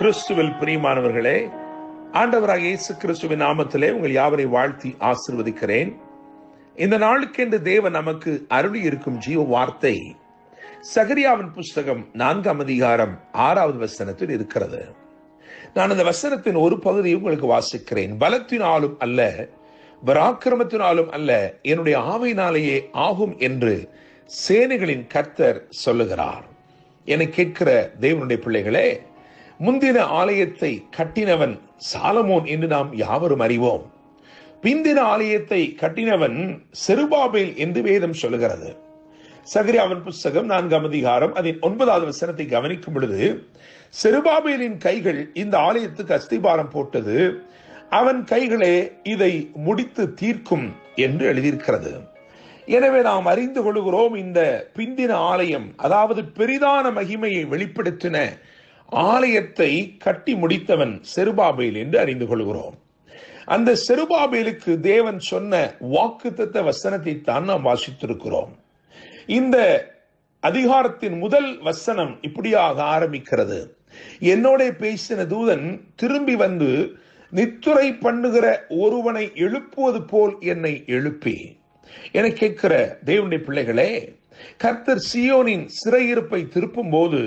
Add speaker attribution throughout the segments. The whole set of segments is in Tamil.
Speaker 1: கிறிஸ்துவில் பிரியமானவர்களே, ஆண்டவராக இயேசு கிறிஸ்துவின் நாமத்திலே உங்கள் யாவரை வாழ்த்தி ஆசீர்வதிக்கிறேன். இந்த நாளுக்கென்று தேவன் நமக்கு அருளி இருக்கும் ஜீவ வார்த்தை சகரியாவின் புஸ்தகம் 4ஆம் அதிகாரம் 6வது வசனத்தில் இருக்கிறது. நான் அந்த வசனத்தின் ஒரு பகுதியை உங்களுக்கு வாசிக்கிறேன். பலத்தினாலும் அல்ல, பராக்கிரமத்தினாலும் அல்ல, என்னுடைய ஆவியினாலேயே ஆகும் என்று சேனைகளின் கர்த்தர் சொல்லுகிறார். என கேட்கிற தேவனுடைய பிள்ளைகளே, முந்தின ஆலயத்தை கட்டினவன் சாலமோன் என்று நாம் யாவரும் அறிவோம். பிந்தின ஆலயத்தை கட்டினவன் செருபாபேல் என்று வேதம் சொல்லுகிறது. சகரியாவின் புஸ்தகம் 4ஆம் அதிகாரம் அதன் 9வது வசனத்தை கவனிக்கும் பொழுது, செருபாபேலின் கைகள் இந்த ஆலயத்துக்கு அஸ்திபாரம் போட்டது, அவன் கைகளே இதை முடித்து தீர்க்கும் என்று எழுதியிருக்கிறது. எனவே நாம் அறிந்து கொள்கிறோம், இந்த பிந்தின ஆலயம், அதாவது பெரிதான மகிமையை வெளிப்படுத்தின ஆலயத்தை கட்டி முடித்தவன் செருபாபேல் என்று அறிந்து கொள்கிறோம். அந்த செருபாபேலுக்கு தேவன் சொன்ன வாக்குத்தத்த வசனத்தை தான் நாம் வாசித்திருக்கிறோம். இந்த அதிகாரத்தின் முதல் வசனம் இப்படியாக ஆரம்பிக்கிறது: என்னோட பேசின தூதன் திரும்பி வந்து நித்துரை பண்ணுகிற ஒருவனை எழுப்புவது போல் என்னை எழுப்பி. என கேட்கிற தேவனுடைய பிள்ளைகளே, கர்த்தர் சீயோனின் சிறையிருப்பை திருப்பும் போது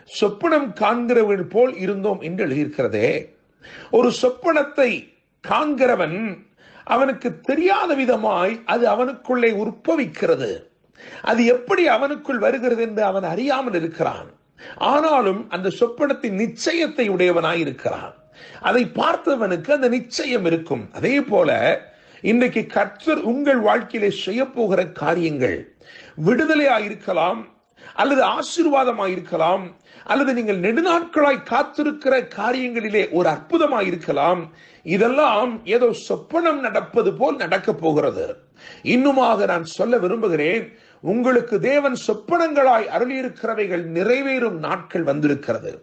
Speaker 1: சொப்பனம் காண்கிறவன் போல் இருந்தோம் என்று எழுதியிருக்கிறதே. ஒரு சொப்பனத்தை காண்கிறவன் அவனுக்கு தெரியாத விதமாய் அது அவனுக்குள்ளே உற்பவிக்கிறது. அது எப்படி அவனுக்குள் வருகிறது என்று அவன் அறியாமல் இருக்கிறான். ஆனாலும் அந்த சொப்பனத்தின் நிச்சயத்தை உடையவனாய் இருக்கிறான். அதை பார்த்தவனுக்கு அந்த நிச்சயம் இருக்கும். அதே போல இன்றைக்கு கர்த்தர் உங்கள் வாழ்க்கையிலே செய்ய போகிற காரியங்கள் விடுதலையாயிருக்கலாம், அல்லது ஆசீர்வாதமாயிருக்கலாம், அல்லது நீங்கள் நெடுநாட்களாய் காத்திருக்கிற காரியங்களிலே ஒரு அற்புதமாயிருக்கலாம். இதெல்லாம் ஏதோ சொப்பனம் நடப்பது போல் நடக்க போகிறது. இன்னுமாக நான் சொல்ல விரும்புகிறேன், உங்களுக்கு தேவன் சொப்பனங்களாய் அருளியிருக்கிறவைகள் நிறைவேறும் நாட்கள் வந்திருக்கிறது.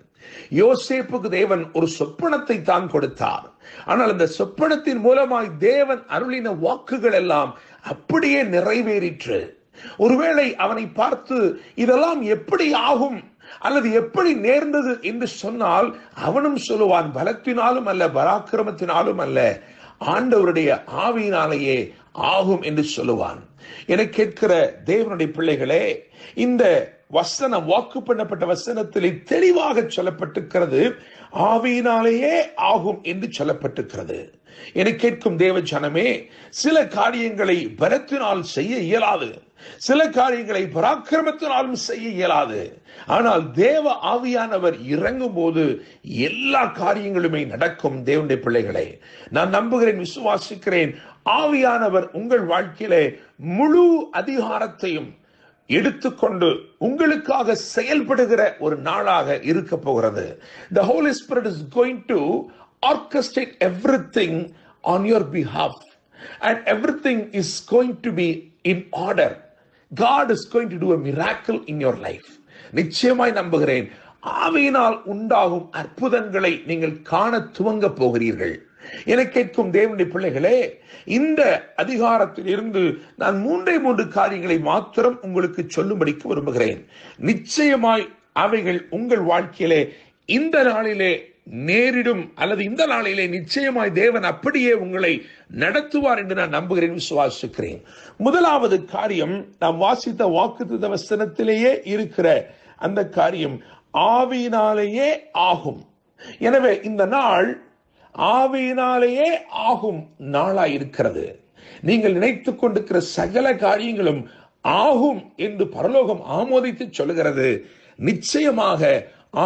Speaker 1: யோசேப்புக்கு தேவன் ஒரு சொப்பனத்தை தான் கொடுத்தார். ஆனால் அந்த சொப்பனத்தின் மூலமாய் தேவன் அருளின வாக்குகள் எல்லாம் அப்படியே நிறைவேறிற்று. ஒருவேளை அவனை பார்த்து இதெல்லாம் எப்படி ஆகும் அல்லது எப்படி நேர்ந்தது என்று சொன்னால், அவனும் சொல்லுவான், பலத்தினாலும் அல்ல, பராக்கிரமத்தினாலும் அல்ல, ஆண்டவருடைய ஆவியினாலேயே ஆகும் என்று சொல்லுவான். என கேட்கிற தேவனுடைய பிள்ளைகளே, இந்த வசனம், வாக்கு பண்ணப்பட்ட வசனத்திலே தெளிவாக சொல்லப்பட்டிருக்கிறது, ஆவியினாலேயே ஆகும் என்று சொல்லப்பட்டிருக்கிறது. என கேட்கும் தேவ ஜனமே, சில காரியங்களை பலத்தினால் செய்ய இயலாது, சில காரியங்களை பராக்கிரமத்தினாலும் செய்ய இயலாது. ஆனால் தேவ ஆவியானவர் இறங்கும் போது எல்லா காரியங்களுமே நடக்கும். தேவனுடைய பிள்ளைகளை, நான் நம்புகிறேன், விசுவாசிக்கிறேன், ஆவியானவர் உங்கள் வாழ்க்கையிலே முழு அதிகாரத்தையும் எடுத்துக்கொண்டு உங்களுக்காக செயல்படுகிற ஒரு நாளாக இருக்க போகிறது. The Holy Spirit is going to orchestrate everything on your behalf and everything is going to be in order. God is going to do a miracle in your life. நிச்சயமாய் நம்புகிறேன், ஆவியினால் உண்டாகும் அற்புதங்களை நீங்கள் காண துவங்க போகிறீர்கள். என கேட்கும் தேவனுடைய பிள்ளைகளே, இந்த அதிகாரத்தில் இருந்து நான் மூன்று காரியங்களை மாத்திரம் உங்களுக்கு சொல்லும்படிக்கு விரும்புகிறேன். நிச்சயமாய் அவைகள் உங்கள் வாழ்க்கையிலே இந்த நாளிலே நேரிடும், அல்லது இந்த நாளிலே நிச்சயமாய் தேவன் அப்படியே உங்களை நடத்துவார் என்று நான் நம்புகிறேன், விசுவாசிக்கிறேன். முதலாவது காரியம், நாம் வாசித்த வாக்குத்தத்த வசனத்திலேயே இருக்கிற அந்த காரியம், ஆவியினாலேயே ஆகும். எனவே இந்த நாள் ஆவியினாலேயே ஆகும் நாளாயிருக்கிறது. நீங்கள் நினைத்துக் கொண்டிருக்கிற சகல காரியங்களும் ஆகும் என்று பரலோகம் ஆமோதித்து சொல்லுகிறது. நிச்சயமாக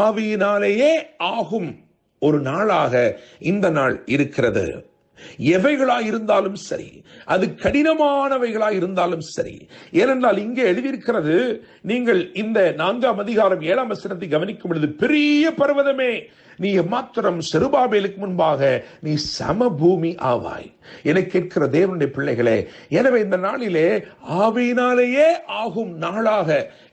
Speaker 1: ஆவியினாலேயே ஆகும் ஒரு நாளாக இந்த நாள் இருக்கிறது. எவைகளாய் இருந்தாலும் சரி, அது கடினமானவைகளாய் இருந்தாலும் சரி. ஏனென்றால் இங்கே எழுதியிருக்கிறது, நீங்கள் இந்த 4ஆம் அதிகாரம் 7ஆம் வசனத்தை கவனிக்கும் பொழுது, பெரிய பர்வதமே, நீ மாத்திரம் செருபாபேலுக்கு முன்பாக நீ சமபூமி ஆவாய். என கேட்கிற தேவனுடைய பிள்ளைகளே, எனவே இந்த நாளிலே ஆவியினாலேயே ஆகும் நாளாக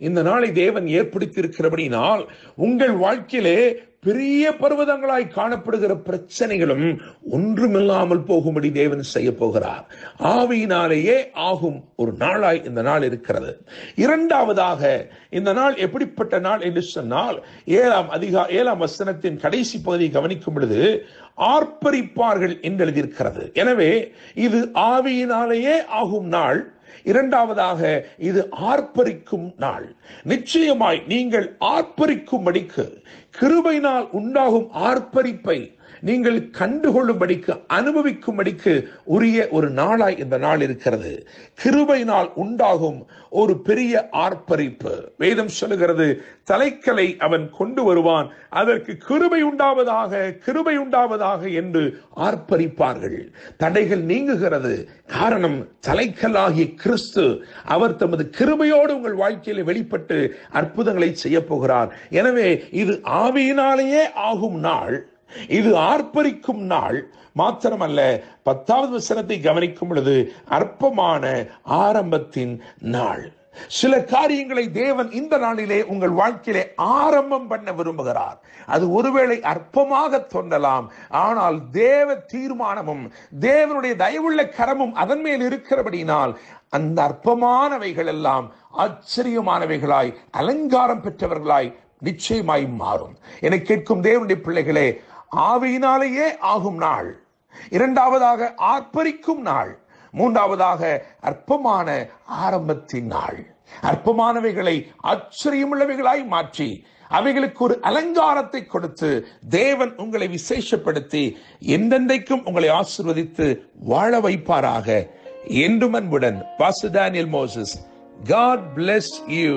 Speaker 1: இந்த நாளை தேவன் ஏற்படுத்தி இருக்கிறபடினால் உங்கள் வாழ்க்கையிலே பெரிய பர்வதங்களாய் காணப்படுகிற பிரச்சனைகளும் ஒன்றுமில்லாமல் போகும்படி தேவன் செய்ய போகிறார். ஆவியினாலேயே ஆகும் ஒரு நாளாய் இந்த நாள் இருக்கிறது. இரண்டாவதாக இந்த நாள் எப்படிப்பட்ட நாள் என்று சொன்னால் 7ஆம் வசனத்தின் கடைசி பகுதியை கவனிக்கும் பொழுது ஆர்ப்பரிப்பார்கள் என்று எழுதியிருக்கிறது. எனவே இது ஆவியினாலேயே ஆகும் நாள். இரண்டாவதாக இது ஆர்ப்பரிக்கும் நாள். நிச்சயமாய் நீங்கள் ஆர்ப்பரிக்கும்படிக்கு, கிருபையினால் உண்டாகும் ஆர்ப்பரிப்பை நீங்கள் கண்டுகொள்ளும்படிக்கு, அனுபவிக்கும்படிக்கு உரிய ஒரு நாளாய் இந்த நாள் இருக்கிறது. கிருபையினால் உண்டாகும் ஒரு பெரிய ஆர்ப்பரிப்பு. வேதம் சொல்லுகிறது, தலைக்கலை அவன் கொண்டு வருவான், அதற்கு கிருபை உண்டாவதாக, கிருபை உண்டாவதாக என்று ஆர்ப்பரிப்பார்கள். தடைகள் நீங்குகிறது. காரணம், தலைக்கல்லாகிய கிறிஸ்து அவர் தமது கிருபையோடு உங்கள் வாழ்க்கையில் வெளிப்பட்டு அற்புதங்களை செய்ய போகிறார். எனவே இது ஆவியினாலேயே ஆகும் நாள், இது ஆர்ப்பரிக்கும் நாள். மாத்திரமல்ல, 10வது வசனத்தை கவனிக்கும் பொழுது அற்பமான ஆரம்பத்தின் நாள். சில காரியங்களை தேவன் இந்த நாளிலே உங்கள் வாழ்க்கையிலே ஆரம்பம் பண்ண விரும்புகிறார். அது ஒருவேளை அற்பமாக தோன்றலாம், ஆனால் தேவ தீர்மானமும் தேவனுடைய தயவுள்ள கரமும் அதன் மேல் இருக்கிறபடினால் அந்த அற்பமானவைகள் எல்லாம் ஆச்சரியமானவைகளாய், அலங்காரம் பெற்றவர்களாய் நிச்சயமாய் மாறும். என கேட்கும் தேவனுடைய பிள்ளைகளே, ஆவியினாலேயே ஆகும் நாள், இரண்டாவதாக ஆர்ப்பரிக்கும் நாள், மூன்றாவதாக அற்பமான ஆரம்பத்தின் நாள். அற்பமானவைகளை ஆச்சரியமுள்ளவைகளாய் மாற்றி அவைகளுக்கு ஒரு அலங்காரத்தை கொடுத்து தேவன் உங்களை விசேஷப்படுத்தி என்றென்றைக்கும் உங்களை ஆசீர்வதித்து வாழ வைப்பாராக. என்றும் அன்புடன் pastor Daniel Moses. God bless you.